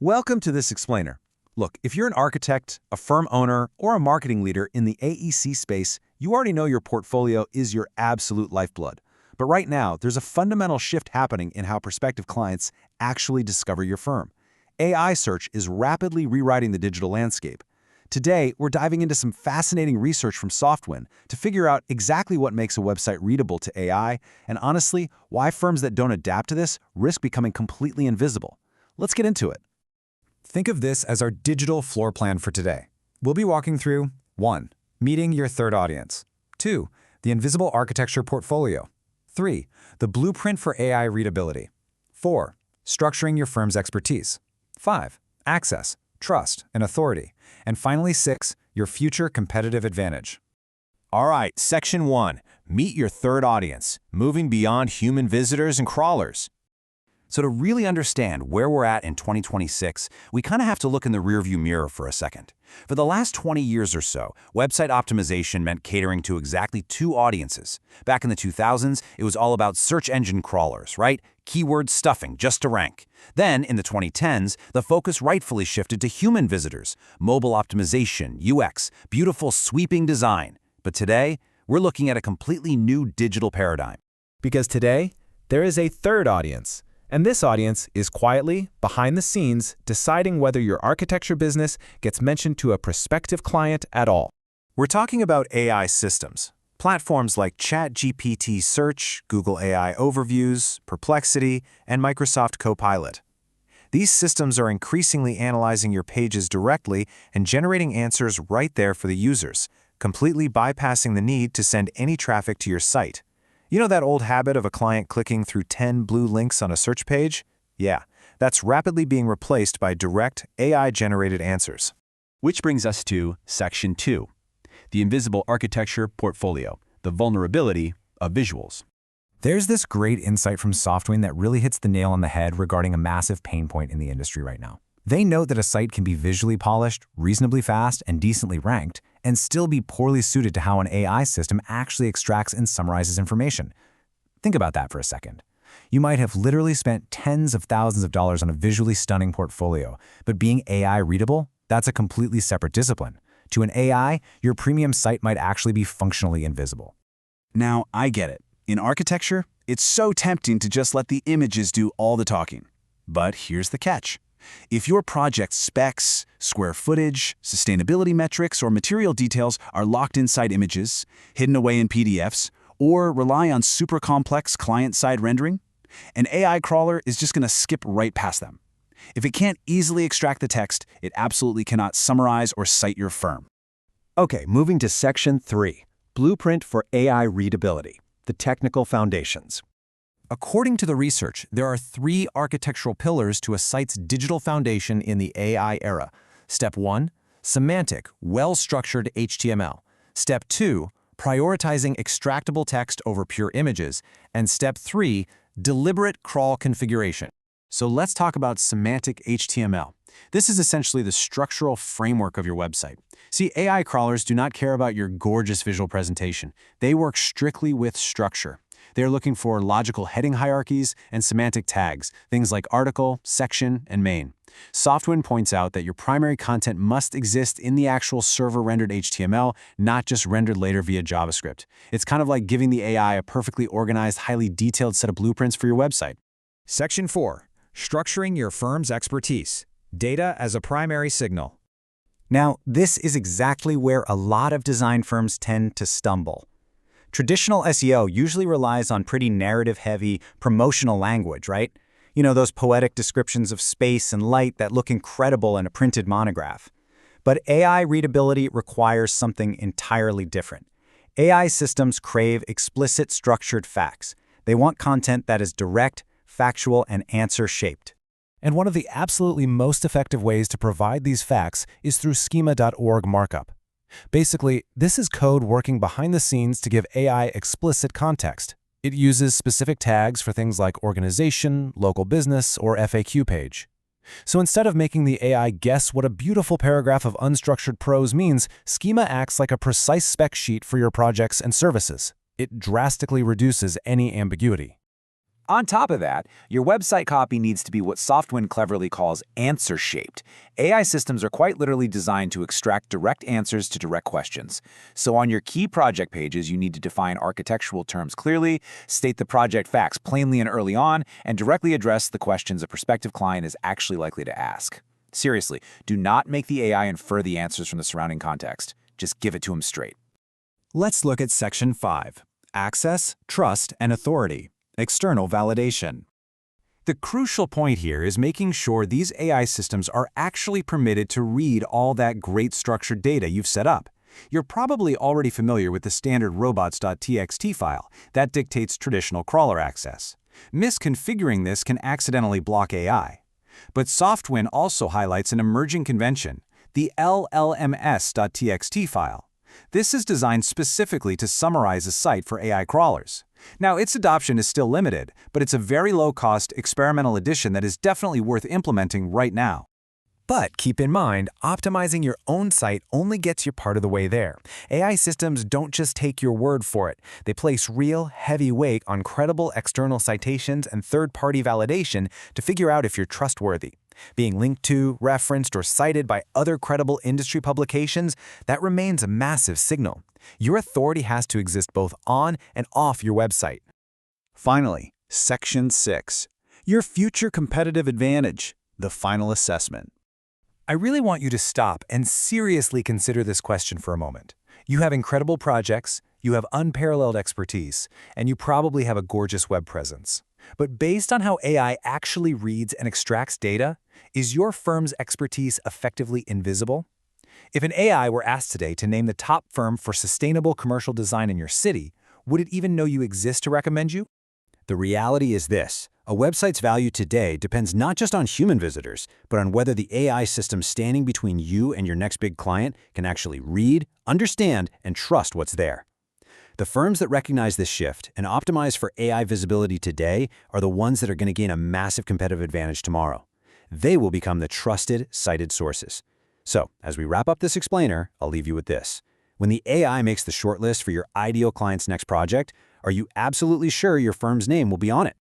Welcome to this explainer. Look, if you're an architect, a firm owner, or a marketing leader in the AEC space, you already know your portfolio is your absolute lifeblood. But right now, there's a fundamental shift happening in how prospective clients actually discover your firm. AI search is rapidly rewriting the digital landscape. Today, we're diving into some fascinating research from Softwin to figure out exactly what makes a website readable to AI, and honestly, why firms that don't adapt to this risk becoming completely invisible. Let's get into it. Think of this as our digital floor plan for today. We'll be walking through 1. Meeting your third audience. 2. The invisible architecture portfolio. 3. The blueprint for AI readability. 4. Structuring your firm's expertise. 5. Access, trust, and authority. And finally, 6. Your future competitive advantage. All right, Section 1. Meet your third audience, moving beyond human visitors and crawlers. So to really understand where we're at in 2026, we kind of have to look in the rearview mirror for a second. For the last 20 years or so, website optimization meant catering to exactly two audiences. Back in the 2000s, it was all about search engine crawlers, right? Keyword stuffing just to rank. Then, in the 2010s, the focus rightfully shifted to human visitors, mobile optimization, UX, beautiful sweeping design. But today, we're looking at a completely new digital paradigm. Because today, there is a third audience. And this audience is quietly, behind the scenes, deciding whether your architecture business gets mentioned to a prospective client at all. We're talking about AI systems. Platforms like ChatGPT Search, Google AI Overviews, Perplexity, and Microsoft Copilot. These systems are increasingly analyzing your pages directly and generating answers right there for the users, completely bypassing the need to send any traffic to your site. You know that old habit of a client clicking through 10 blue links on a search page? Yeah, that's rapidly being replaced by direct, AI-generated answers. Which brings us to Section 2, the invisible architecture portfolio, the vulnerability of visuals. There's this great insight from Softwin that really hits the nail on the head regarding a massive pain point in the industry right now. They note that a site can be visually polished, reasonably fast, and decently ranked, and still be poorly suited to how an AI system actually extracts and summarizes information. Think about that for a second. You might have literally spent tens of thousands of dollars on a visually stunning portfolio, but being AI readable, that's a completely separate discipline. To an AI, your premium site might actually be functionally invisible. Now, I get it. In architecture, it's so tempting to just let the images do all the talking. But here's the catch. If your project's specs, square footage, sustainability metrics, or material details are locked inside images, hidden away in PDFs, or rely on super complex client-side rendering, an AI crawler is just going to skip right past them. If it can't easily extract the text, it absolutely cannot summarize or cite your firm. Okay, moving to Section 3, Blueprint for AI Readability, the Technical Foundations. According to the research, there are 3 architectural pillars to a site's digital foundation in the AI era. Step 1, semantic, well-structured HTML. Step 2, prioritizing extractable text over pure images. And Step 3, deliberate crawl configuration. So let's talk about semantic HTML. This is essentially the structural framework of your website. See, AI crawlers do not care about your gorgeous visual presentation. They work strictly with structure. They're looking for logical heading hierarchies and semantic tags, things like article, section, and main. Softwin points out that your primary content must exist in the actual server-rendered HTML, not just rendered later via JavaScript. It's kind of like giving the AI a perfectly organized, highly detailed set of blueprints for your website. Section 4, structuring your firm's expertise. Data as a primary signal. Now, this is exactly where a lot of design firms tend to stumble. Traditional SEO usually relies on pretty narrative-heavy, promotional language, right? You know, those poetic descriptions of space and light that look incredible in a printed monograph. But AI readability requires something entirely different. AI systems crave explicit, structured facts. They want content that is direct, factual, and answer-shaped. And one of the absolutely most effective ways to provide these facts is through schema.org markup. Basically, this is code working behind the scenes to give AI explicit context. It uses specific tags for things like organization, local business, or FAQ page. So instead of making the AI guess what a beautiful paragraph of unstructured prose means, schema acts like a precise spec sheet for your projects and services. It drastically reduces any ambiguity. On top of that, your website copy needs to be what Softwind cleverly calls answer-shaped. AI systems are quite literally designed to extract direct answers to direct questions. So on your key project pages, you need to define architectural terms clearly, state the project facts plainly and early on, and directly address the questions a prospective client is actually likely to ask. Seriously, do not make the AI infer the answers from the surrounding context. Just give it to them straight. Let's look at Section 5, Access, Trust, and Authority, External Validation. The crucial point here is making sure these AI systems are actually permitted to read all that great structured data you've set up. You're probably already familiar with the standard robots.txt file that dictates traditional crawler access. Misconfiguring this can accidentally block AI. But Softwind also highlights an emerging convention, the LLMS.txt file. This is designed specifically to summarize a site for AI crawlers. Now, its adoption is still limited, but it's a very low-cost experimental addition that is definitely worth implementing right now. But keep in mind, optimizing your own site only gets you part of the way there. AI systems don't just take your word for it. They place real, heavy weight on credible external citations and third-party validation to figure out if you're trustworthy. Being linked to, referenced, or cited by other credible industry publications, that remains a massive signal. Your authority has to exist both on and off your website. Finally, Section 6. Your future competitive advantage, the final assessment. I really want you to stop and seriously consider this question for a moment. You have incredible projects, you have unparalleled expertise, and you probably have a gorgeous web presence. But based on how AI actually reads and extracts data, is your firm's expertise effectively invisible? If an AI were asked today to name the top firm for sustainable commercial design in your city, would it even know you exist to recommend you? The reality is this: a website's value today depends not just on human visitors, but on whether the AI system standing between you and your next big client can actually read, understand, and trust what's there. The firms that recognize this shift and optimize for AI visibility today are the ones that are going to gain a massive competitive advantage tomorrow. They will become the trusted, cited sources. So, as we wrap up this explainer, I'll leave you with this. When the AI makes the shortlist for your ideal client's next project, are you absolutely sure your firm's name will be on it?